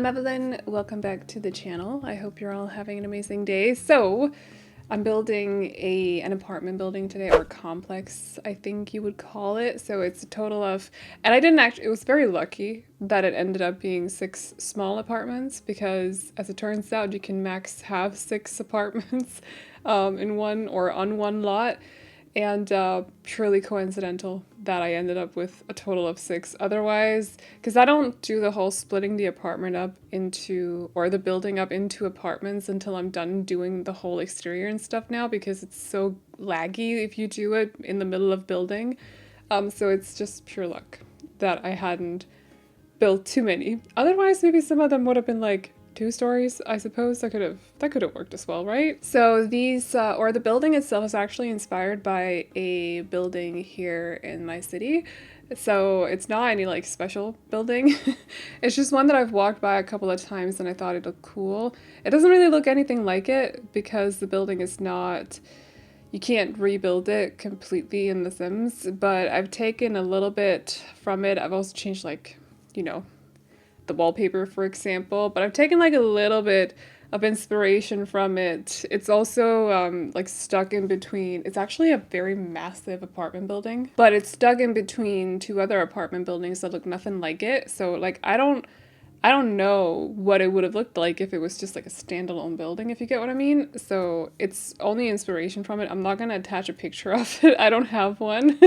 Evelyn, welcome back to the channel. I hope you're all having an amazing day. So, I'm building an apartment building today, or complex, I think you would call it. So it's a total of, and I didn't actually, it was very lucky that it ended up being 6 small apartments, because as it turns out, you can max have 6 apartments in one or on one lot. And purely coincidental that I ended up with a total of 6. Otherwise, because I don't do the whole splitting the apartment up into, or the building up into apartments until I'm done doing the whole exterior and stuff now, because it's so laggy if you do it in the middle of building. So it's just pure luck that I hadn't built too many. Otherwise, maybe some of them would have been like 2 stories, I suppose. That could have worked as well, right? So these, or the building itself is actually inspired by a building here in my city. So it's not any like special building. It's just one that I've walked by a couple of times and I thought it looked cool. It doesn't really look anything like it because the building is not, you can't rebuild it completely in The Sims, but I've taken a little bit from it. I've also changed, like, you know, the wallpaper, for example, but I've taken like a little bit of inspiration from it. It's also like stuck in between, it's actually a very massive apartment building, but it's stuck in between 2 other apartment buildings that look nothing like it. So like I don't know what it would have looked like if it was just like a standalone building, if you get what I mean. So it's only inspiration from it. I'm not gonna attach a picture of it. I don't have one.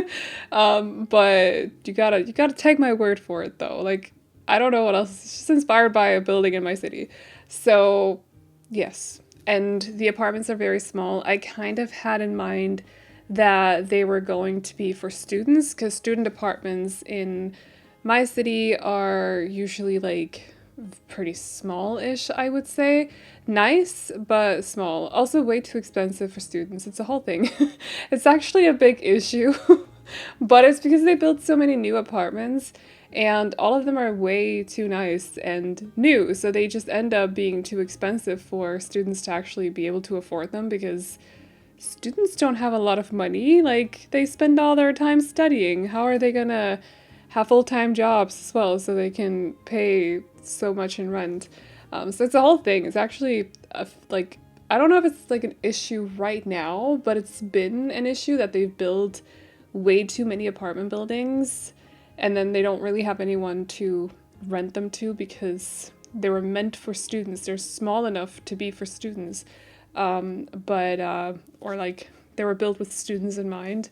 But you gotta take my word for it though. Like, I don't know what else. It's just inspired by a building in my city. So, yes. And the apartments are very small. I kind of had in mind that they were going to be for students, because student apartments in my city are usually like pretty small-ish, I would say. Nice, but small. Also way too expensive for students. It's a whole thing. It's actually a big issue. But it's because they built so many new apartments, and all of them are way too nice and new, so they just end up being too expensive for students to actually be able to afford them, because students don't have a lot of money. Like, they spend all their time studying. How are they gonna have full-time jobs as well so they can pay so much in rent? So it's a whole thing. It's actually like, I don't know if it's like an issue right now, but it's been an issue that they've built way too many apartment buildings, and then they don't really have anyone to rent them to because they were meant for students. They're small enough to be for students, or like they were built with students in mind,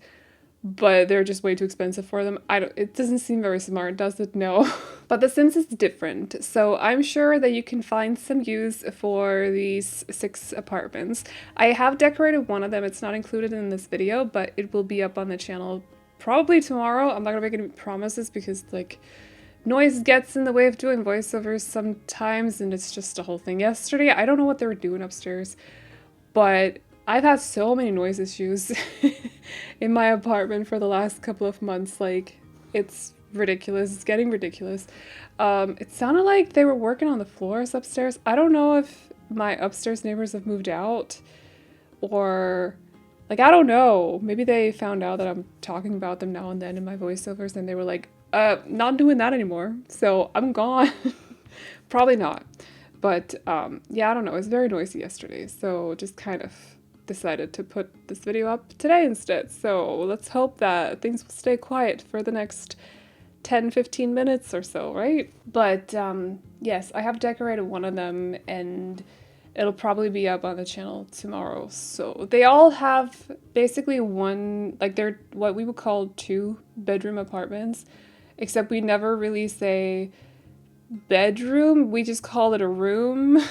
but they're just way too expensive for them. It doesn't seem very smart, does it? No. But The Sims is different, so I'm sure that you can find some use for these 6 apartments. I have decorated one of them. It's not included in this video, but it will be up on the channel probably tomorrow. I'm not gonna make any promises because like noise gets in the way of doing voiceovers sometimes, and it's just a whole thing. Yesterday, I don't know what they were doing upstairs, but I've had so many noise issues in my apartment for the last couple of months. Like, it's ridiculous. It's getting ridiculous. It sounded like they were working on the floors upstairs. I don't know if my upstairs neighbors have moved out, or like, I don't know. Maybe they found out that I'm talking about them now and then in my voiceovers, and they were like, not doing that anymore, so I'm gone. Probably not. But yeah, I don't know. It was very noisy yesterday, so just kind of decided to put this video up today instead. So let's hope that things will stay quiet for the next 10-15 minutes or so, right? But yes, I have decorated one of them, and it'll probably be up on the channel tomorrow. So they all have basically one, like, they're what we would call 2-bedroom apartments, except we never really say bedroom, we just call it a room.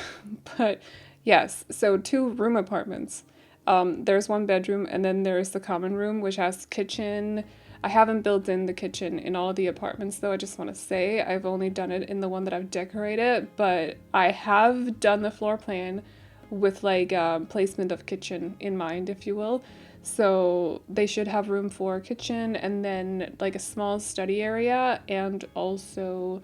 But yes, so 2-room apartments. There's 1 bedroom, and then there's the common room, which has kitchen. I haven't built in the kitchen in all of the apartments though, I just want to say. I've only done it in the one that I've decorated, but I have done the floor plan with like placement of kitchen in mind, if you will. So they should have room for a kitchen, and then like a small study area, and also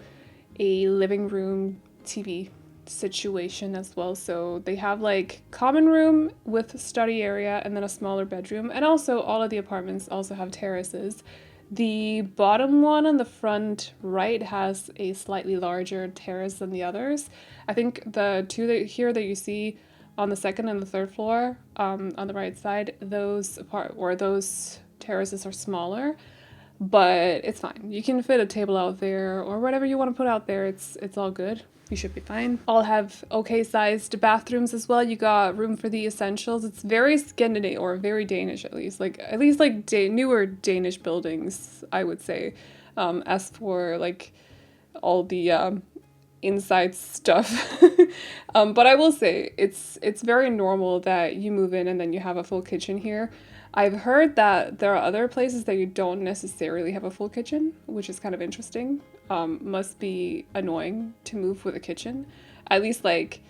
a living room TV situation as well. So they have like common room with study area and then a smaller bedroom, and also all of the apartments also have terraces. The bottom one on the front right has a slightly larger terrace than the others. I think the two that here that you see on the second and the third floor, on the right side, those terraces are smaller, but it's fine. You can fit a table out there or whatever you want to put out there. It's all good. You should be fine. All have okay sized bathrooms as well. You got room for the essentials. It's very Scandinavian, or very Danish at least. Like newer Danish buildings, I would say. As for like all the inside stuff. But I will say it's very normal that you move in and then you have a full kitchen here. I've heard that there are other places that you don't necessarily have a full kitchen, which is kind of interesting. Must be annoying to move with a kitchen. At least like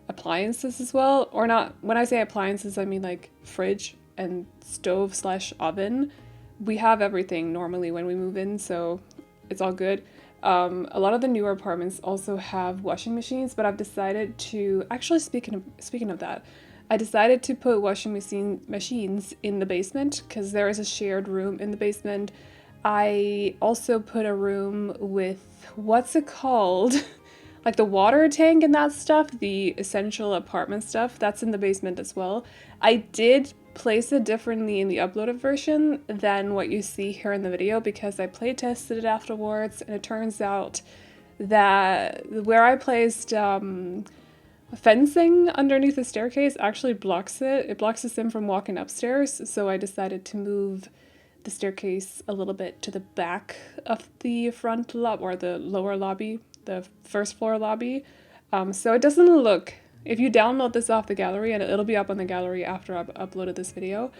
appliances as well. Or not, when I say appliances, I mean like fridge and stove slash oven. We have everything normally when we move in, so it's all good. A lot of the newer apartments also have washing machines, but I've decided to, actually speaking of that, I decided to put washing machines in the basement because there is a shared room in the basement. I also put a room with, what's it called? Like the water tank and that stuff, the essential apartment stuff, that's in the basement as well. I did place it differently in the uploaded version than what you see here in the video because I play tested it afterwards, and it turns out that where I placed fencing underneath the staircase actually blocks it. It blocks us in from walking upstairs, so I decided to move the staircase a little bit to the back of the front lobby, or the lower lobby, the first floor lobby. So it doesn't look, if you download this off the gallery, and it'll be up on the gallery after I've uploaded this video,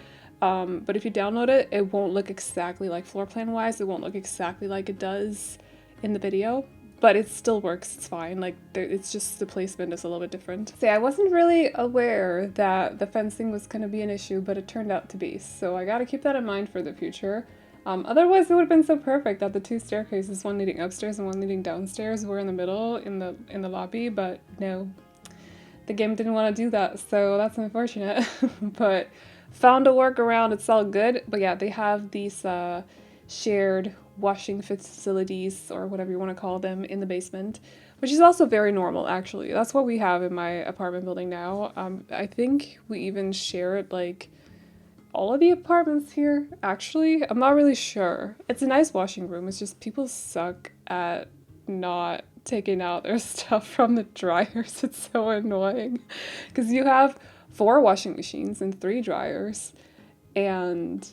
but if you download it, it won't look exactly like floor plan wise, it won't look exactly like it does in the video. But it still works, it's fine, like it's just the placement is a little bit different. See, I wasn't really aware that the fencing was going to be an issue, but it turned out to be, so I gotta keep that in mind for the future. Otherwise it would have been so perfect that the two staircases, one leading upstairs and one leading downstairs, were in the middle in the lobby, but no. The game didn't want to do that, so that's unfortunate. But found a workaround, it's all good. But yeah, they have these shared washing facilities, or whatever you want to call them, in the basement, which is also very normal actually. That's what we have in my apartment building now. I think we even share it, like all of the apartments here, actually. I'm not really sure. It's a nice washing room, it's just people suck at not taking out their stuff from the dryers. It's so annoying because you have 4 washing machines and 3 dryers, and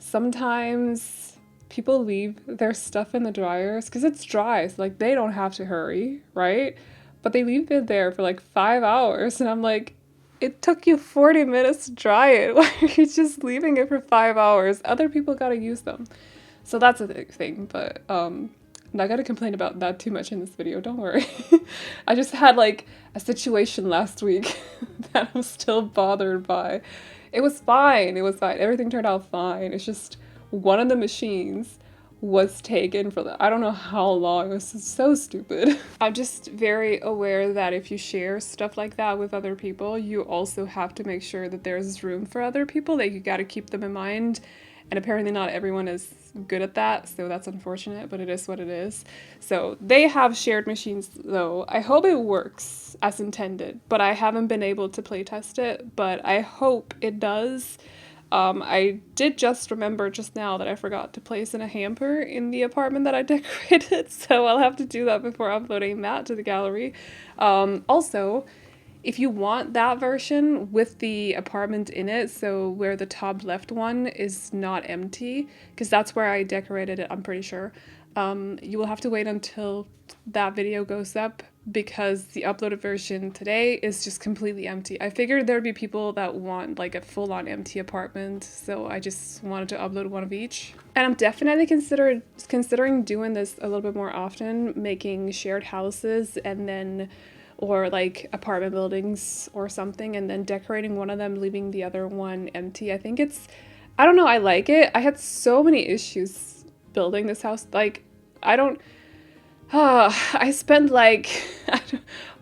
sometimes people leave their stuff in the dryers because it's dry, so like they don't have to hurry, right? But they leave it there for like 5 hours, and I'm like, it took you 40 minutes to dry it. Why are you just leaving it for 5 hours? Other people gotta use them. So that's a big thing, but I'm not gonna complain about that too much in this video, don't worry. I just had like a situation last week that I'm still bothered by. It was fine, everything turned out fine. It's just one of the machines was taken for I don't know how long. It was so stupid. I'm just very aware that if you share stuff like that with other people, you also have to make sure that there's room for other people, that you gotta keep them in mind. And apparently not everyone is good at that, so that's unfortunate, but it is what it is. So they have shared machines though. I hope it works as intended, but I haven't been able to play test it, but I hope it does. I did just remember just now that I forgot to place in a hamper in the apartment that I decorated, so I'll have to do that before uploading that to the gallery. Also, if you want that version with the apartment in it, so where the top left one is not empty, because that's where I decorated it, I'm pretty sure, you will have to wait until that video goes up, because the uploaded version today is just completely empty. I figured there'd be people that want like a full-on empty apartment, so I just wanted to upload one of each. And I'm definitely considering doing this a little bit more often, making shared houses and then, or like apartment buildings or something, and then decorating one of them, leaving the other one empty. I think I don't know, I like it. I had so many issues building this house. Like, I spent like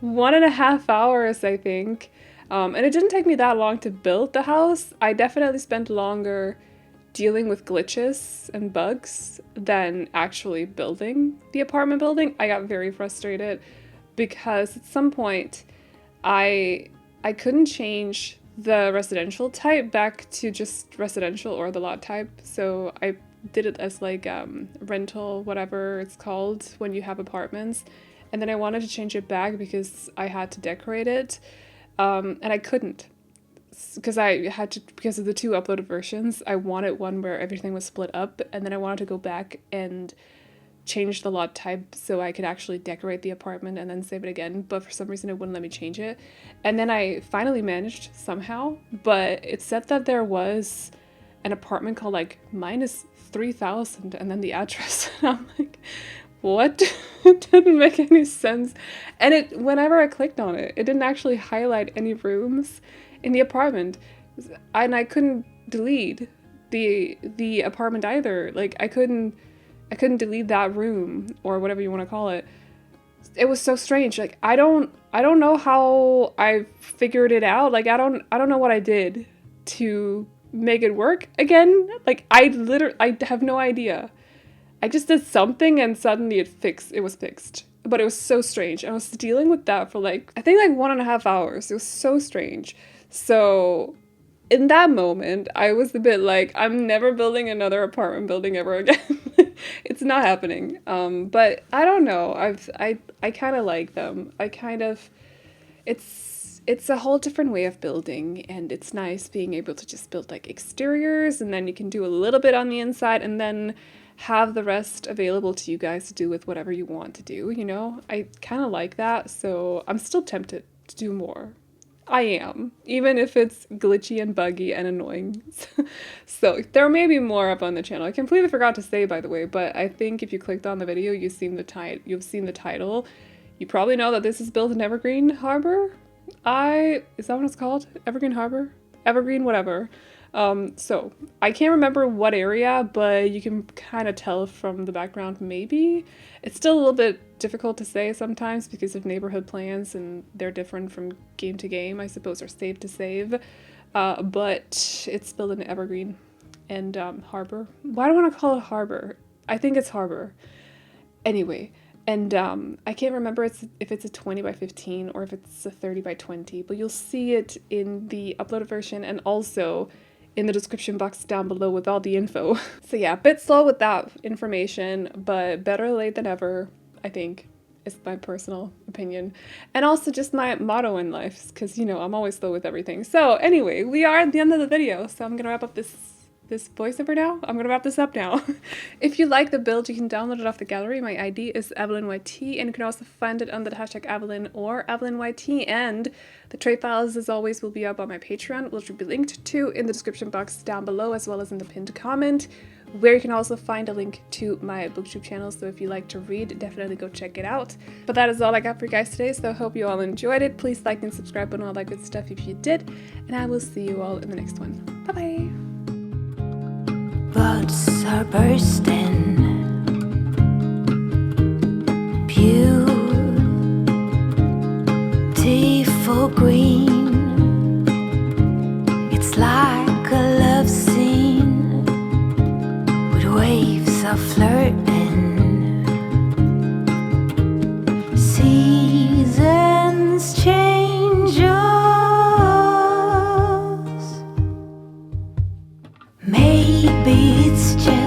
1.5 hours, I think. And it didn't take me that long to build the house. I definitely spent longer dealing with glitches and bugs than actually building the apartment building. I got very frustrated because at some point I couldn't change the residential type back to just residential or the lot type. So I did it as like rental, whatever it's called when you have apartments. And then I wanted to change it back because I had to decorate it. And I couldn't because because of the two uploaded versions. I wanted one where everything was split up, and then I wanted to go back and change the lot type so I could actually decorate the apartment and then save it again, but for some reason it wouldn't let me change it. And then I finally managed somehow, but it said that there was an apartment called like -3000 and then the address. And I'm like, what? It didn't make any sense. And whenever I clicked on it, it didn't actually highlight any rooms in the apartment, and I couldn't delete the apartment either. Like I couldn't delete that room or whatever you want to call it. It was so strange. Like I don't know how I figured it out. Like I don't know what I did to make it work again. Like I have no idea. I just did something and suddenly it was fixed. But it was so strange. I was dealing with that for like, I think like 1.5 hours. It was so strange. So in that moment, I was a bit like, I'm never building another apartment building ever again. It's not happening. But I don't know. I kind of like them. It's a whole different way of building, and it's nice being able to just build like exteriors, and then you can do a little bit on the inside, and then have the rest available to you guys to do with whatever you want to do, you know? I kind of like that, so I'm still tempted to do more. I am, even if it's glitchy and buggy and annoying. So there may be more up on the channel. I completely forgot to say, by the way, but I think if you clicked on the video, you've seen the title. You probably know that this is built in Evergreen Harbor. Is that what it's called? Evergreen Harbor? Evergreen whatever. So I can't remember what area, but you can kind of tell from the background maybe. It's still a little bit difficult to say sometimes because of neighborhood plans, and they're different from game to game, I suppose, or save to save. But it's built in Evergreen and Harbor. Why do I want to call it Harbor? I think it's Harbor. Anyway, and I can't remember if it's a 20 by 15 or if it's a 30 by 20, but you'll see it in the uploaded version and also in the description box down below with all the info. So yeah, a bit slow with that information, but better late than ever, I think, is my personal opinion. And also just my motto in life, because, you know, I'm always slow with everything. So anyway, we are at the end of the video, so I'm gonna wrap up this voiceover now. I'm gonna wrap this up now. If you like the build, you can download it off the gallery. My ID is AvelineYT, and you can also find it under the hashtag Aveline or AvelineYT. And the trade files, as always, will be up on my Patreon, which will be linked to in the description box down below, as well as in the pinned comment, where you can also find a link to my booktube channel. So if you like to read, definitely go check it out. But that is all I got for you guys today, so I hope you all enjoyed it. Please like and subscribe and all that good stuff if you did, and I will see you all in the next one. Bye bye. Buds are bursting, beautiful green. It's like a love scene with waves of flirting. Seasons change us. Maybe it's just